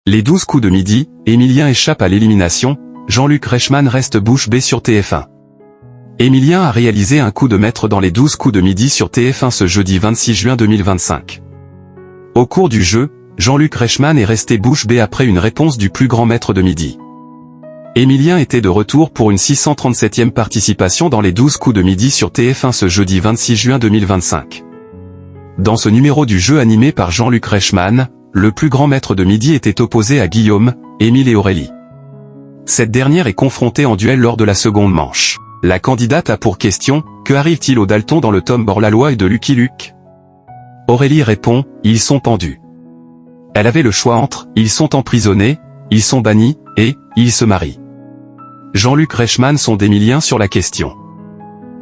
Les 12 coups de midi, Emilien échappe à l'élimination, Jean-Luc Reichmann reste bouche bée sur TF1. Emilien a réalisé un coup de maître dans les 12 coups de midi sur TF1 ce jeudi 26 juin 2025. Au cours du jeu, Jean-Luc Reichmann est resté bouche bée après une réponse du plus grand maître de midi. Emilien était de retour pour une 637e participation dans les 12 coups de midi sur TF1 ce jeudi 26 juin 2025. Dans ce numéro du jeu animé par Jean-Luc Reichmann, le plus grand maître de midi était opposé à Guillaume, Émile et Aurélie. Cette dernière est confrontée en duel lors de la seconde manche. La candidate a pour question, que arrive-t-il aux Dalton dans le tome Hors-la-loi et de Lucky Luke? Aurélie répond, ils sont pendus. Elle avait le choix entre, ils sont emprisonnés, ils sont bannis, et, ils se marient. Jean-Luc Reichmann sonde Emilien sur la question.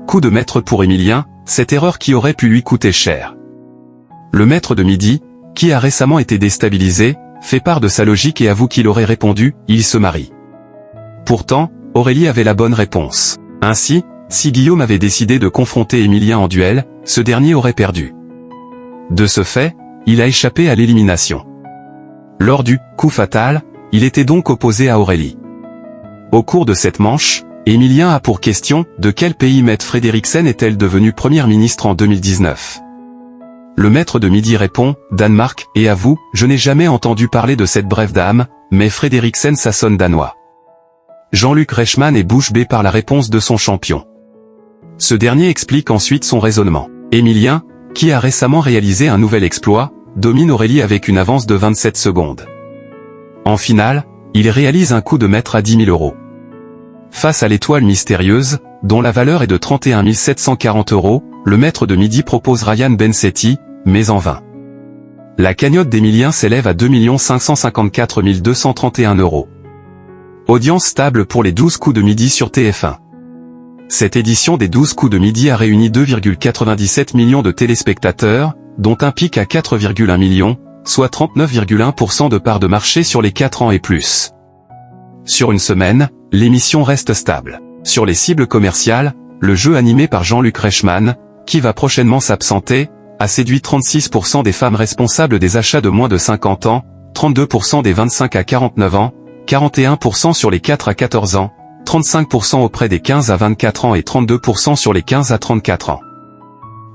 Coup de maître pour Emilien, cette erreur qui aurait pu lui coûter cher. Le maître de midi, qui a récemment été déstabilisé, fait part de sa logique et avoue qu'il aurait répondu « il se marie ». Pourtant, Aurélie avait la bonne réponse. Ainsi, si Guillaume avait décidé de confronter Emilien en duel, ce dernier aurait perdu. De ce fait, il a échappé à l'élimination. Lors du « coup fatal », il était donc opposé à Aurélie. Au cours de cette manche, Emilien a pour question « de quel pays Mette Frederiksen est-elle devenue première ministre en 2019 ?» Le maître de midi répond « Danemark » et avoue « je n'ai jamais entendu parler de cette brève dame, mais Frederiksen ça sonne danois ». Jean-Luc Reichmann est bouche bée par la réponse de son champion. Ce dernier explique ensuite son raisonnement. Emilien, qui a récemment réalisé un nouvel exploit, domine Aurélie avec une avance de 27 secondes. En finale, il réalise un coup de maître à 10 000 €. Face à l'étoile mystérieuse, dont la valeur est de 31 740 €, le maître de midi propose Ryan Bensetti, mais en vain. La cagnotte d'Emilien s'élève à 2 554 231 €. Audience stable pour les 12 coups de midi sur TF1. Cette édition des 12 coups de midi a réuni 2,97 millions de téléspectateurs, dont un pic à 4,1 millions, soit 39,1% de part de marché sur les 4 ans et plus. Sur une semaine, l'émission reste stable. Sur les cibles commerciales, le jeu animé par Jean-Luc Reichmann, qui va prochainement s'absenter, a séduit 36% des femmes responsables des achats de moins de 50 ans, 32% des 25 à 49 ans, 41% sur les 4 à 14 ans, 35% auprès des 15 à 24 ans et 32% sur les 15 à 34 ans.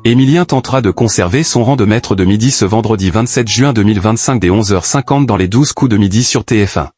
Emilien tentera de conserver son rang de maître de midi ce vendredi 27 juin 2025 dès 11h50 dans les 12 coups de midi sur TF1.